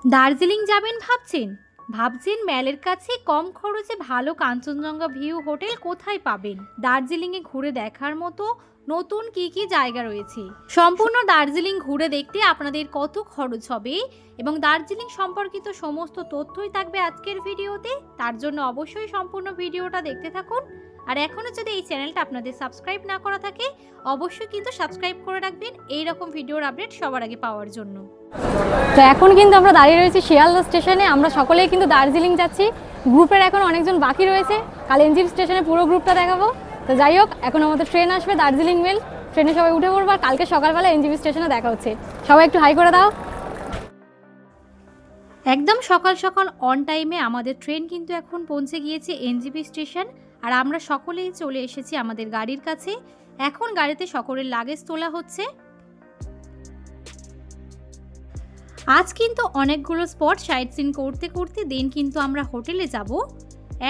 দার্জিলিং যাবেন ভাবছেন ম্যালের কাছে কম খরচে ভালো কাঞ্চনজঙ্ঘা ভিউ হোটেল কোথায় পাবেন? দার্জিলিংয়ে ঘুরে দেখার মতো নতুন কি জায়গা রয়েছে? সম্পূর্ণ দার্জিলিং ঘুরে দেখতে আপনাদের কত খরচ হবে এবং দার্জিলিং সম্পর্কিত সমস্ত তথ্যই থাকবে আজকের ভিডিওতে। তার জন্য অবশ্যই সম্পূর্ণ ভিডিওটা দেখতে থাকুন। আর এখনও যদি এই চ্যানেলটা আপনাদের সাবস্ক্রাইব না করা থাকে অবশ্যই কিন্তু সাবস্ক্রাইব করে রাখবেন এই রকম ভিডিওর আপডেট সবার আগে পাওয়ার জন্য। তো এখন কিন্তু আমরা দাঁড়িয়ে রয়েছি শিয়ালদা স্টেশনে। আমরা সকলেই কিন্তু দার্জিলিং যাচ্ছি। গ্রুপের এখন অনেকজন বাকি রয়েছে, কাল এনজিপি স্টেশনে পুরো গ্রুপটা দেখাবো। তো যাই হোক, এখন আমাদের ট্রেন আসবে দার্জিলিং মেল, ট্রেনে সবাই উঠে পড়বো। আর কালকে সকালবেলা এনজিপি স্টেশনে দেখা হচ্ছে। সবাই একটু হাই করে দাও। একদম সকাল সকাল অন টাইমে আমাদের ট্রেন কিন্তু এখন পৌঁছে গিয়েছে এনজিপি স্টেশন। আর আমরা সকলেই চলে এসেছি আমাদের গাড়ির কাছে। এখন গাড়িতে সকলের লাগেজ তোলা হচ্ছে। আজ কিন্তু অনেকগুলো স্পট সাইট সিন করতে করতে দেন কিন্তু আমরা হোটেলে যাব।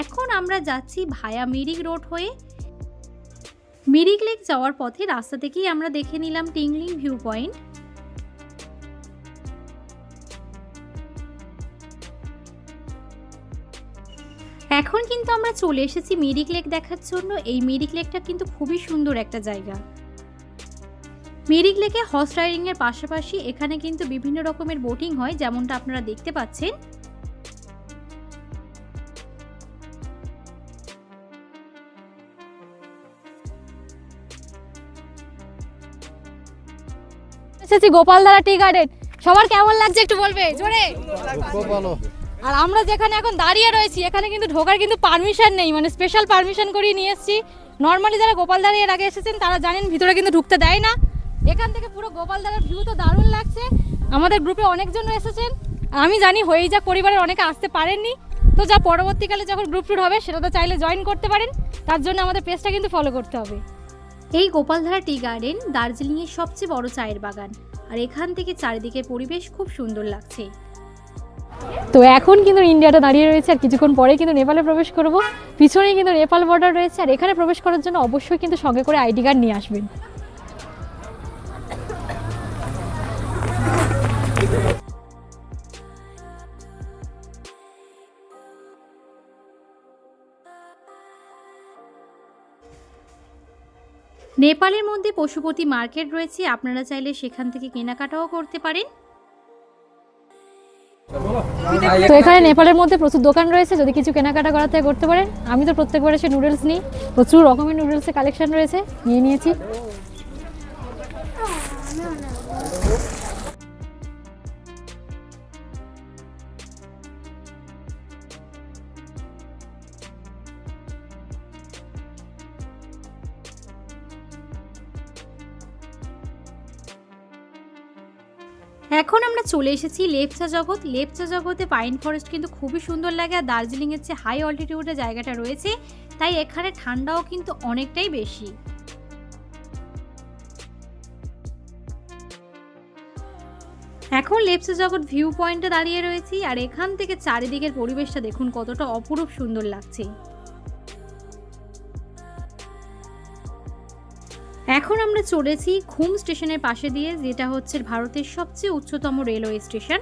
এখন আমরা যাচ্ছি ভায়া মিরিক রোড হয়ে। মিরিক লেক যাওয়ার পথে রাস্তা থেকেই আমরা দেখে নিলাম টিংলিং ভিউ পয়েন্ট। এখন কিন্তু আমরা চলে এসেছি মিরিক লেক দেখার জন্য। এই মিরিক লেকটা কিন্তু খুবই সুন্দর একটা জায়গা। মিরিক লেকে হর্স রাইডিং এর পাশাপাশি এখানে কিন্তু বিভিন্ন রকমের বোটিং হয়, যেমনটা আপনারা দেখতে পাচ্ছেন। এসেছি গোপালধারা টি গার্ডেন। সবার কেমন লাগছে একটু বলবে জোরে। খুব ভালো। আর আমরা যেখানে এখন দাঁড়িয়ে রয়েছি এখানে কিন্তু ঢোকার কিন্তু পারমিশন নেই, মানে স্পেশাল পারমিশন করিয়ে নিয়ে এসেছি। নর্মালি যারা গোপালধারা এর আগে এসেছেন তারা জানেন ভিতরে কিন্তু ঢুকতে দেয় না। এখান থেকে পুরো গোপালধারার ভিউ তো দারুণ লাগছে। আমাদের গ্রুপে অনেকজন এসেছেন, আমি জানি হয়েই যা পরিবারের অনেকে আসতে পারেননি। তো যা পরবর্তীকালে যখন গ্রুপ ট্যুর হবে সেটা তো চাইলে জয়েন করতে পারেন। তার জন্য আমাদের পেজটা কিন্তু ফলো করতে হবে। এই গোপালধারা টি গার্ডেন দার্জিলিংয়ের সবচেয়ে বড় চায়ের বাগান। আর এখান থেকে চারিদিকের পরিবেশ খুব সুন্দর লাগছে। তো এখন কিন্তু ইন্ডিয়াটা দাঁড়িয়ে রয়েছে, আর কিছুক্ষণ পরে কিন্তু নেপালে প্রবেশ করব। পিছনেই কিন্তু নেপাল বর্ডার রয়েছে। আর এখানে প্রবেশ করার জন্য অবশ্যই কিন্তু সঙ্গে করে আইডি কার্ড নিয়ে আসবেন। নেপালের মধ্যে পশুপতি মার্কেট রয়েছে, আপনারা চাইলে সেখান থেকে কেনাকাটাও করতে পারেন। তো এখানে নেপালের মধ্যে প্রচুর দোকান রয়েছে, যদি কিছু কেনাকাটা করার থেকে করতে পারেন। আমি তো প্রত্যেকবার এসে নুডলস নিই, প্রচুর রকমের নুডলসের কালেকশন রয়েছে, নিয়েছি। এখন আমরা চলে এসেছি লেপচা জগৎ। লেপচা জগতে পাইন ফরেস্ট কিন্তু খুবই সুন্দর লাগে। আর দার্জিলিংয়ের চেয়ে হাই অল্টিটিউডে জায়গাটা রয়েছে, তাই এখানে ঠান্ডাও কিন্তু অনেকটাই বেশি। এখন লেপচা জগৎ ভিউ পয়েন্টে দাঁড়িয়ে রয়েছি। আর এখান থেকে চারিদিকের পরিবেশটা দেখুন কতটা অপরূপ সুন্দর লাগছে। এখন আমরা চলেছি ঘুম স্টেশনের পাশে দিয়ে, যেটা হচ্ছে ভারতের সবচেয়ে উচ্চতম রেলওয়ে স্টেশন।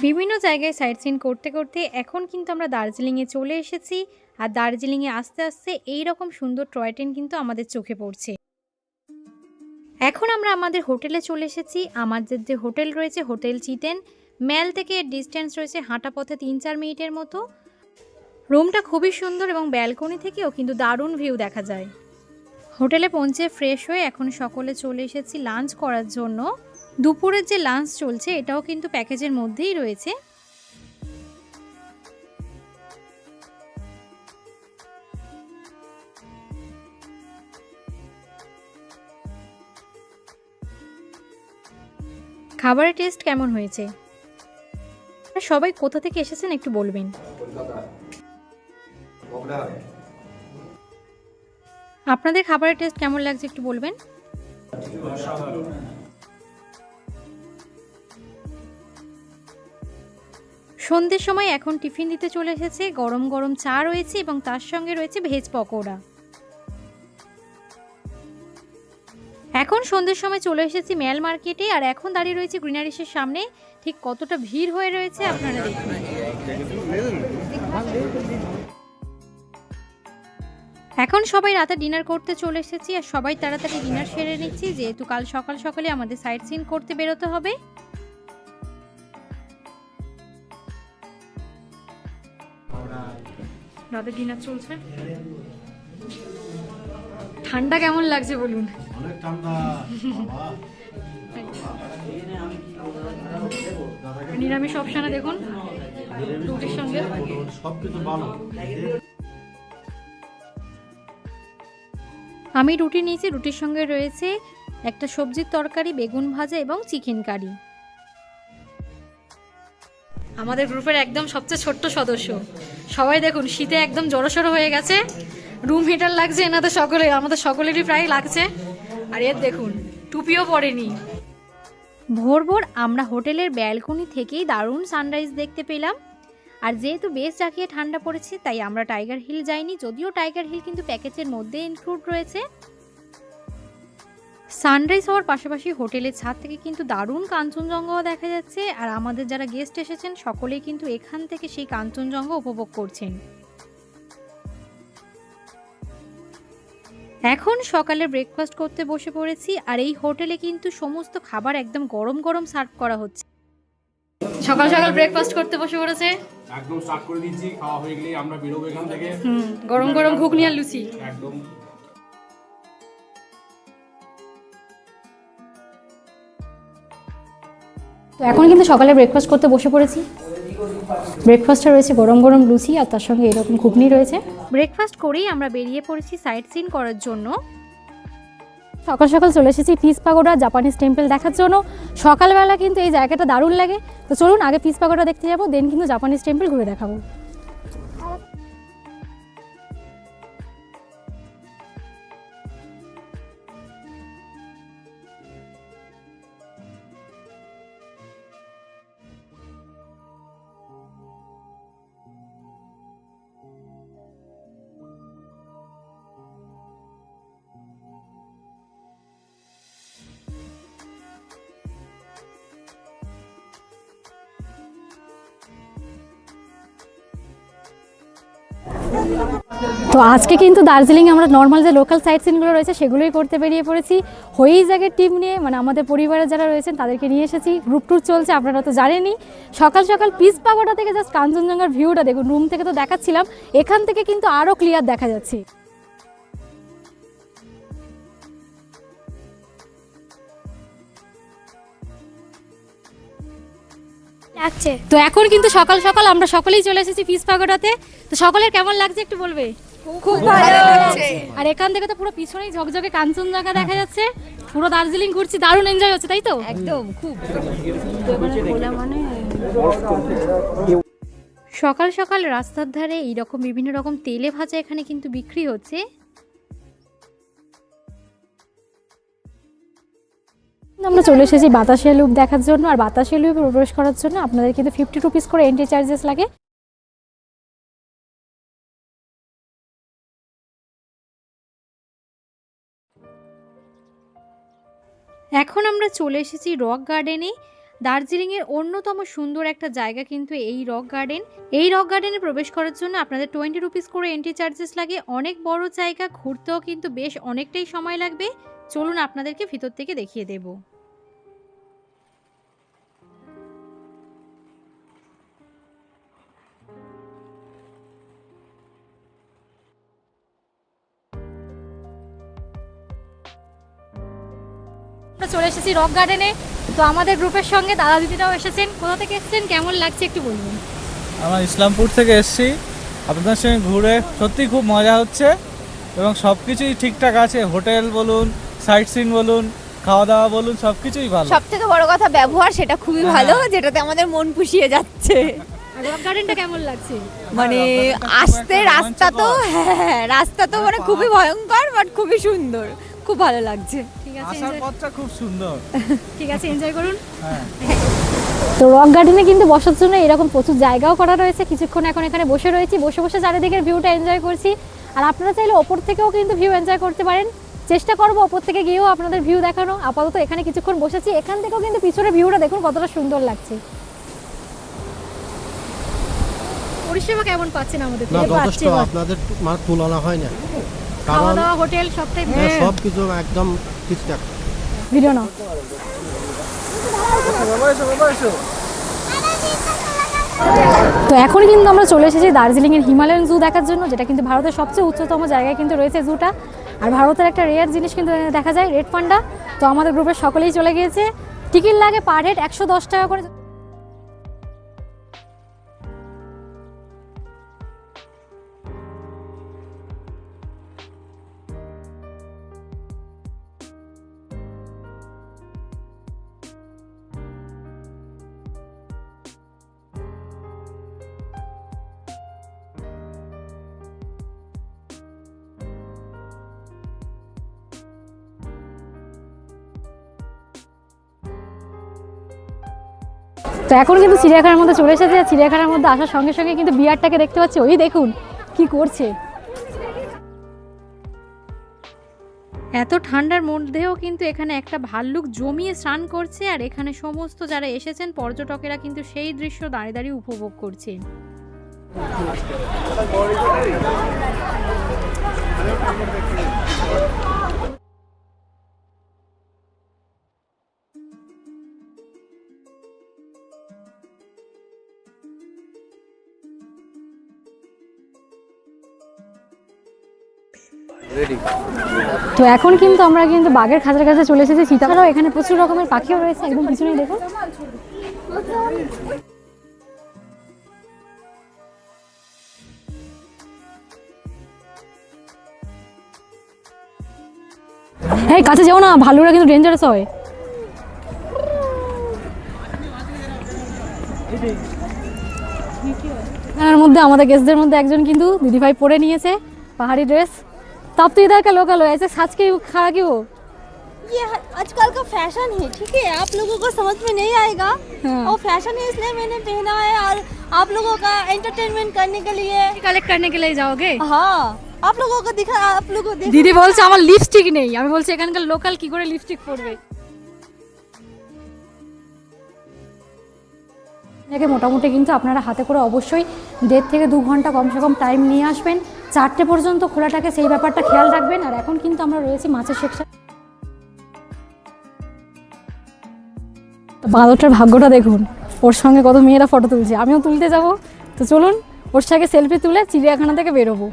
বিভিন্ন জায়গায় সাইট সিন করতে করতে এখন কিন্তু আমরা দার্জিলিংয়ে চলে এসেছি। আর দার্জিলিংয়ে আস্তে আস্তে এইরকম সুন্দর টয় ট্রেন কিন্তু আমাদের চোখে পড়ছে। এখন আমরা আমাদের হোটেলে চলে এসেছি। আমাদের যে হোটেল রয়েছে হোটেল চিতেন, ম্যাল থেকে ডিস্টেন্স রয়েছে হাঁটা পথে 3-4 মিনিটের মতো। রুমটা খুবই সুন্দর এবং ব্যালকনি থেকেও কিন্তু দারুণ ভিউ দেখা যায়। হোটেলে পৌঁছে ফ্রেশ হয়ে এখন সকলে চলে এসেছি লাঞ্চ করার জন্য। দুপুরের যে লাঞ্চ চলছে এটাও কিন্তু প্যাকেজের মধ্যেই রয়েছে। খাবারের টেস্ট কেমন হয়েছে? সবাই কোথা থেকে এসেছেন একটু বলবেন। আপনাদের খাবারের টেস্ট কেমন লাগছে একটু বলবেন। সন্ধ্যের সময় এখন টিফিন দিতে চলে এসেছে। গরম গরম চা রয়েছে এবং তার সঙ্গে রয়েছে ভেজ পকোড়া। এখন সন্ধ্যের সময় চলে এসেছি ম্যাল মার্কেটে, আর এখন দাঁড়িয়ে রয়েছে গ্রিনারিসের সামনে। ঠিক কতটা ভিড় হয়ে রয়েছে আপনারা দেখুন। এখন সবাই রাতে ডিনার করতে চলে এসেছি, আর সবাই তাড়াতাড়ি ডিনার সেরে নিচ্ছি, যেহেতু কাল সকাল সকালে আমাদের সাইট সিন করতে বেরোতে হবে। রাতে ডিনার চলছে। ঠান্ডা কেমন লাগছে বলুন? অনেক ঠান্ডা। নিরামিষ অপশানে দেখুন রুটির সঙ্গে সবকিছু ভালো। আমি রুটি নিয়েছি, রুটির সঙ্গে রয়েছে একটা সবজির তরকারি, বেগুন ভাজা এবং চিকেন কারি। আমাদের গ্রুপের একদম সবচেয়ে ছোট্ট সদস্য, সবাই দেখুন শীতে একদম জড়সড় হয়ে গেছে। রুম হিটার লাগছে এনাদের সকলে, আমাদের সকলেরই প্রায় লাগছে। আর এর দেখুন টুপিও পরেনি। ভোর ভোর আমরা হোটেলের ব্যালকনি থেকেই দারুণ সানরাইজ দেখতে পেলাম। আর যেহেতু বেশ জাঁকিয়ে ঠান্ডা পড়েছে, তাই আমরা টাইগার হিল যাইনি, যদিও টাইগার হিল কিন্তু প্যাকেজের মধ্যে ইনক্লুড রয়েছে। সানরাইজ হওয়ার পাশাপাশি হোটেলের ছাদ থেকে কিন্তু দারুণ কাঞ্চনজঙ্ঘাও দেখা যাচ্ছে, আর আমাদের যারা গেস্ট এসেছেন সকলেই কিন্তু এখান থেকে সেই কাঞ্চনজঙ্ঘা উপভোগ করছেন। এখন সকালে ব্রেকফাস্ট করতে বসে পড়েছি, আর এই হোটেলে কিন্তু সমস্ত খাবার একদম গরম গরম সার্ভ করা হচ্ছে। সকাল সকাল ব্রেকফাস্ট করতে বসে পড়েছে, একদম স্টার্ট করে দিচ্ছি। খাওয়া হয়ে গেলেই আমরা বেরোবো এখান থেকে। গরম গরম ঘুগনি আর লুচি একদম। তো এখন কিন্তু সকালে ব্রেকফাস্ট করতে বসে পড়েছি। ব্রেকফাস্টে রয়েছে গরম গরম লুচি, আর তার সঙ্গে এরকম ঘুগনি রয়েছে। ব্রেকফাস্ট করেই আমরা বেরিয়ে পড়েছি সাইট সিন করার জন্য। সকাল সকাল চলে এসেছি পিস পাগোডা জাপানিজ টেম্পল দেখার জন্য। সকালবেলা কিন্তু এই জায়গাটা দারুণ লাগে। তো চলুন আগে পিস পাগোডা দেখতে যাবো, দেন কিন্তু জাপানিজ টেম্পল ঘুরে দেখাবো। তো আজকে কিন্তু দার্জিলিং আমরা নর্মাল যে লোকাল সাইট সিনগুলো রয়েছে সেগুলোই করতে বেরিয়ে পড়েছি। হয়েই জায়গার টিম নিয়ে, মানে আমাদের পরিবারের যারা রয়েছেন তাদেরকে নিয়ে এসেছি। গ্রুপ ট্যুর চলছে, আপনারা তো জানেনই। সকাল সকাল পিস পাগোডা থেকে জাস্ট কাঞ্চনজঙ্ঘার ভিউটা দেখুন। রুম থেকে তো দেখাচ্ছিলাম, এখান থেকে কিন্তু আরও ক্লিয়ার দেখা যাচ্ছে। লাগছে। তো এখন কিন্তু সকাল সকাল আমরা সকলেই চলে এসেছি পিস পাগোডাতে। তো সকলের কেমন লাগছে একটু বলবে? খুব ভালো লাগছে। আর এখান থেকে তো পুরো পিছনেই ঝকঝকে কাঞ্চনজঙ্ঘা দেখা যাচ্ছে। পুরো দার্জিলিং ঘুরছি, দারুণ এনজয় হচ্ছে, তাই তো? একদম খুব। সকাল সকাল রাস্তার ধারে এইরকম বিভিন্ন রকম তেলে ভাজা এখানে কিন্তু বিক্রি হচ্ছে। আমরা চলে এসেছি বাতাসিয়া লুপ দেখার জন্য। আর বাতাসিয়া লুপে প্রবেশ করার জন্য আপনাদের কিন্তু 50 রুপিস করে এন্ট্রি চার্জেস লাগে। এখন আমরা চলে এসেছি রক গার্ডেনে। দার্জিলিংয়ের অন্যতম সুন্দর একটা জায়গা কিন্তু এই রক গার্ডেন। এই রক গার্ডেনে প্রবেশ করার জন্য আপনাদের 20 রুপিস করে এন্ট্রি চার্জেস লাগে। অনেক বড় জায়গা, ঘুরতেও কিন্তু বেশ অনেকটাই সময় লাগবে। চলুন আপনাদেরকে ভিতর থেকে দেখিয়ে দেব। চলে এসেছি রক গার্ডেনে। তো আমাদের গ্রুপের সঙ্গে দাদা দিদিরাও এসেছেন। কোথা থেকে এসেছেন, কেমন লাগছে একটু বলুন। আমরা ইসলামপুর থেকে এসেছি। আপনাদের সঙ্গে ঘুরে সত্যি খুব মজা হচ্ছে এবং সব কিছুই ঠিকঠাক আছে। হোটেল বলুন, সাইট সিন বলুন, খাওয়া দাওয়া বলুন, সব কিছুই ভালো। সব থেকে বড় কথা ব্যবহার, সেটা খুবই ভালো, যেটাতে আমাদের মন পুষিয়ে যাচ্ছে। রক গার্ডেনটা কেমন লাগছে? মানে আসতে রাস্তা তো রাস্তা তো মানে খুবই ভয়ঙ্কর, বাট খুবই সুন্দর, খুব ভালো লাগছে। ঠিক আছে, আসার পথটা খুব সুন্দর। ঠিক আছে, এনজয় করুন। হ্যাঁ। তো রক গার্ডেনে কিন্তু বসার জন্য এরকম প্রচুর জায়গাও করা রয়েছে। কিছুক্ষণ এখন এখানে বসে রয়েছি, বসে বসে চারিদিকের ভিউটা এনজয় করছি। আর আপনারা চাইলে ওপর থেকেও কিন্তু ভিউ এনজয় করতে পারেন। চেষ্টা করবো ওপর থেকে গিয়েও আপনাদের ভিউ দেখানো। আপাতত এখানে কিছুক্ষণ বসেছি, এখান থেকেও কিন্তু পিছনের ভিউটা দেখুন কতটা সুন্দর লাগছে। পরিষেবা কেমন পাচ্ছেন আমাদের না থেকে? যথেষ্ট, আপনাদের মানে তুলনা হয় না, খাওয়া কারণ দাওয়া হোটেল সবটাই সব কিছু একদম ঠিকঠাক। ভিডিও নাও। তো এখন কিন্তু আমরা চলে এসেছি দার্জিলিংয়ের হিমালয়ান জু দেখার জন্য, যেটা কিন্তু ভারতের সবচেয়ে উচ্চতম জায়গায় কিন্তু রয়েছে জুটা। আর ভারতের একটা রেয়ার জিনিস কিন্তু এখানে দেখা যায়, রেড পান্ডা। তো আমাদের গ্রুপের সকলেই চলে গিয়েছে। টিকিট লাগে পার হেড 110 টাকা করে। তো এখন কিন্তু চিড়িয়াখানার মধ্যে চলে এসেছে। চিড়িয়াখানার মধ্যে আসার সঙ্গে সঙ্গে কিন্তু বিয়ারটাকে দেখতে পাচ্ছি, ওই দেখুন কি করছে। এত ঠান্ডার মধ্যেও কিন্তু এখানে একটা ভাল্লুক জমিয়ে স্নান করছে, আর এখানে সমস্ত যারা এসেছেন পর্যটকেরা কিন্তু সেই দৃশ্য দাঁড়িয়ে দাঁড়িয়ে উপভোগ করছে। তো এখন কিন্তু আমরা কিন্তু বাঘের খাঁচার কাছে চলে এসেছি। সীতারাও এখানে প্রচুর রকমের পাখিও রয়েছে, একদম পিছনেই দেখুন। এই কাছে যাও না, ভালুরা কিন্তু ডেঞ্জারাস হয়। এর মধ্যে আমাদের গেস্টদের মধ্যে একজন কিন্তু দিদিভাই পরে নিয়েছে পাহাড়ি ড্রেস। तब तो इधर का लोकल हो, ऐसे सच के खड़ा क्यों? ये आजकल का फैशन है, ठीक है, आप लोगों को समझ में नहीं आएगा। और फैशन है इसलिए मैंने पहना है, और आप लोगों का एंटरटेनमेंट करने के लिए। कलेक्ट करने के लिए जाओगे? हाँ, आप लोगों को दिखा, आप लोगों को দিদি বলছে আমার লিপস্টিক নেই, আমি বলছি এখানকার লোকাল কি করে লিপস্টিক পরবে। এটাকে মোটামুটি কিন্তু আপনারা হাতে করে অবশ্যই 1.5 থেকে 2 ঘন্টা কমসে কম টাইম নিয়ে আসবেন। 4টে পর্যন্ত খোলা থাকে, সেই ব্যাপারটা খেয়াল রাখবেন। আর এখন কিন্তু আমরা রয়েছি মাছের সেকশন। বাঁদরটার ভাগ্যটা দেখুন, ওর সঙ্গে কত মেয়েরা ফটো তুলছে, আমিও তুলতে যাব। তো চলুন ওর সঙ্গে সেলফি তুলে চিড়িয়াখানা থেকে বেরোবো।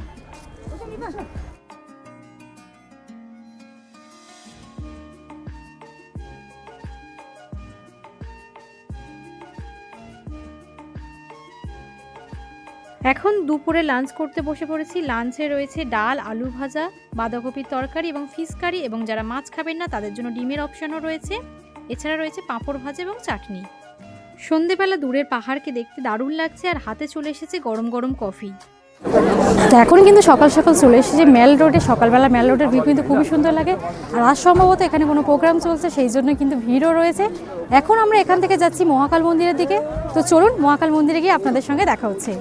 এখন দুপুরে লাঞ্চ করতে বসে পড়েছি। লাঞ্চে রয়েছে ডাল, আলু ভাজা, বাঁধাকপির তরকারি এবং ফিশ কারি, এবং যারা মাছ খাবেন না তাদের জন্য ডিমের অপশনও রয়েছে। এছাড়া রয়েছে পাঁপড় ভাজা এবং চাটনি। সন্ধেবেলা দূরের পাহাড়কে দেখতে দারুণ লাগছে, আর হাতে চলে এসেছে গরম গরম কফি। তো এখন কিন্তু সকাল সকাল চলে এসেছি মেল রোডে। সকালবেলা মেল রোডের ভিউ কিন্তু খুবই সুন্দর লাগে। আর আজ সম্ভবত এখানে কোনো প্রোগ্রাম চলছে, সেই জন্য কিন্তু ভিড়ও রয়েছে। এখন আমরা এখান থেকে যাচ্ছি মহাকাল মন্দিরের দিকে। তো চলুন মহাকাল মন্দিরে গিয়ে আপনাদের সঙ্গে দেখা হচ্ছে।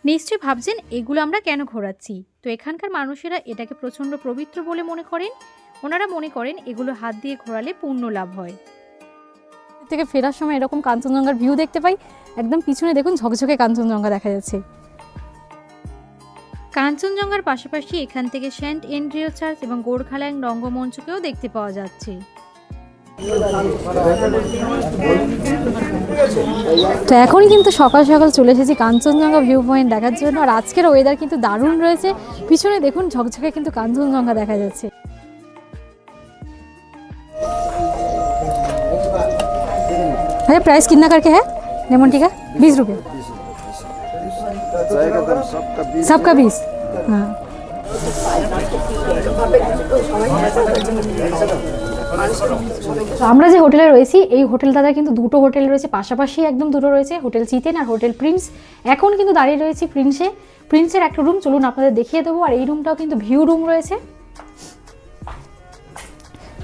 নিশ্চয়ই ভাবছেন এগুলো আমরা কেন ঘোরাচ্ছি। তো এখানকার মানুষেরা এটাকে প্রচণ্ড পবিত্র বলে মনে করেন। ওনারা মনে করেন এগুলো হাত দিয়ে ঘোরালে পুণ্য লাভ হয়। থেকে ফেরার সময় এরকম কাঞ্চনজঙ্ঘার ভিউ দেখতে পাই। একদম পিছনে দেখুন ঝকঝকে কাঞ্চনজঙ্ঘা দেখা যাচ্ছে। কাঞ্চনজঙ্ঘার পাশাপাশি এখান থেকে সেন্ট এন্ড্রিউ চার্চ এবং গোর্খাল্যান্ড রঙ্গমঞ্চকেও দেখতে পাওয়া যাচ্ছে। তো এখন কিন্তু সকাল সকাল চলে এসেছি কাঞ্চনজঙ্ঘা ভিউ পয়েন্ট দেখার জন্য। আর আজকের ওয়েদার কিন্তু দারুণ রয়েছে। পিছনে দেখুন ঝকঝকে কিন্তু কাঞ্চনজঙ্ঘা দেখা যাচ্ছে। अरे प्राइस कितना करके है लेमन टी का? 20 रुपये सबका 20। हाँ তো আমরা যে হোটেলে রয়েছি এই হোটেল দাদা কিন্তু দুটো হোটেল রয়েছে পাশাপাশি, একদম দুটো রয়েছে, হোটেল চিতেন আর হোটেল প্রিন্স। এখন কিন্তু দাঁড়িয়ে রয়েছি প্রিন্সের একটা রুম, চলুন আপনাদের দেখিয়ে দেবো। আর এই রুমটাও কিন্তু ভিউ রুম রয়েছে।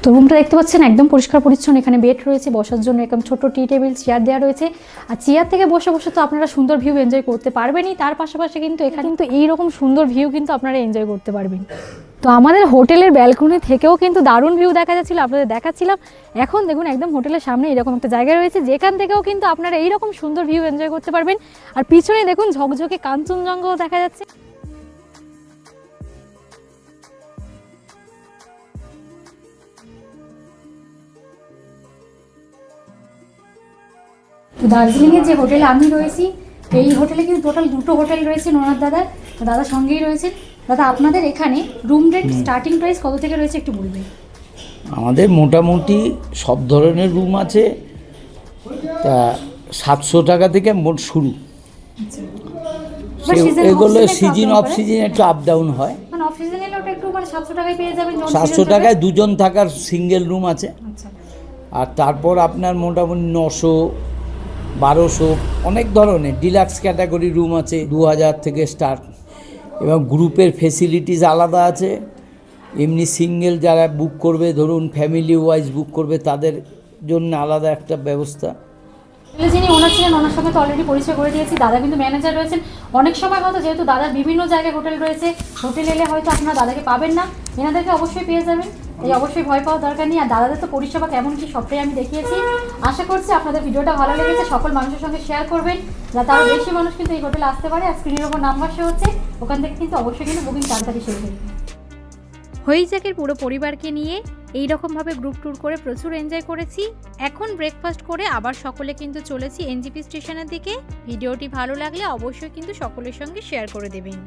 তো রুমটা দেখতে পাচ্ছেন একদম পরিষ্কার পরিচ্ছন্ন, এখানে বেড রয়েছে বসার জন্য, একদম ছোট টি টেবিল চেয়ার দেওয়া রয়েছে। আর চেয়ার থেকে বসে বসে তো আপনারা সুন্দর ভিউ এনজয় করতে পারবেনই, তার পাশাপাশি কিন্তু এখানে কিন্তু এইরকম সুন্দর ভিউ কিন্তু আপনারা এনজয় করতে পারবেন। তো আমাদের হোটেলের ব্যালকনি থেকেও কিন্তু দারুণ ভিউ দেখা যাচ্ছিল, আপনাদের দেখাচ্ছিলাম। এখন দেখুন একদম হোটেলের সামনে এরকম একটা জায়গা রয়েছে যেখান থেকেও কিন্তু আপনারা এইরকম সুন্দর ভিউ এনজয় করতে পারবেন। আর পিছনে দেখুন ঝকঝকে কাঞ্চনজঙ্ঘাও দেখা যাচ্ছে। তো দার্জিলিংয়ে যে হোটেলে আমি রয়েছি এই হোটেলে কিন্তু টোটাল দুটো হোটেল রয়েছে নোনার দাদার সঙ্গেই রয়েছে। দাদা আপনাদের এখানে রুম রেন্ট স্টার্টিং প্রাইস কত থেকে রয়েছে একটু বলবেন? আমাদের মোটামুটি সব ধরনের রুম আছে, তা 700 টাকা থেকে মোট শুরু। এগুলো সিজন অফ সিজন একটু আপ ডাউন হয়। মানে অফ সিজনে ওটা একটু মানে 700 টাকায় পেয়ে যাবেন। 700 টাকায় দুজন থাকার সিঙ্গেল রুম আছে। আচ্ছা, আর তারপর আপনার মোটামুটি 900, 1200 অনেক ধরনের ডিলাক্স ক্যাটাগরি রুম আছে, 2000 থেকে স্টার্ট। এবং গ্রুপের ফেসিলিটিস আলাদা আছে। এমনি সিঙ্গেল যারা বুক করবে, ধরুন ফ্যামিলি ওয়াইজ বুক করবে, তাদের জন্য আলাদা একটা ব্যবস্থা। যিনি ওনার ছিলেন ওনার সঙ্গে তো অলরেডি পরিচয় করে দিয়েছি। দাদা কিন্তু ম্যানেজার রয়েছেন। অনেক সময় হয়তো যেহেতু দাদার বিভিন্ন জায়গায় হোটেল রয়েছে, হোটেল এলে হয়তো আপনারা দাদাকে পাবেন না, এনাদেরকে অবশ্যই পেয়ে যাবেন। এই অবশ্যই ভয় পাওয়ার দরকার নেই। আর দাদাদের তো পরিষেবা কেমন কি সবটাই আমি দেখিয়েছি। আশা করছি আপনাদের ভিডিওটা ভালো লেগেছে, সকল মানুষের সঙ্গে শেয়ার করবেন যাতে আরও বেশি মানুষ কিন্তু এই হোটেলে আসতে পারে। আর স্ক্রিনের ওপর নাম্বার শো হচ্ছে, ওখান থেকে কিন্তু অবশ্যই কিন্তু বুকিং তাড়াতাড়ি সেরে ফেলবেন। হইজ্যাকের পুরো পরিবারকে নিয়ে এই রকমভাবে গ্রুপ ট্যুর করে প্রচুর এনজয় করেছি। এখন ব্রেকফাস্ট করে আবার সকলে কিন্তু চলেছি এনজেপি স্টেশনের দিকে। ভিডিওটি ভালো লাগলে অবশ্যই কিন্তু সকলের সঙ্গে শেয়ার করে দেবেন।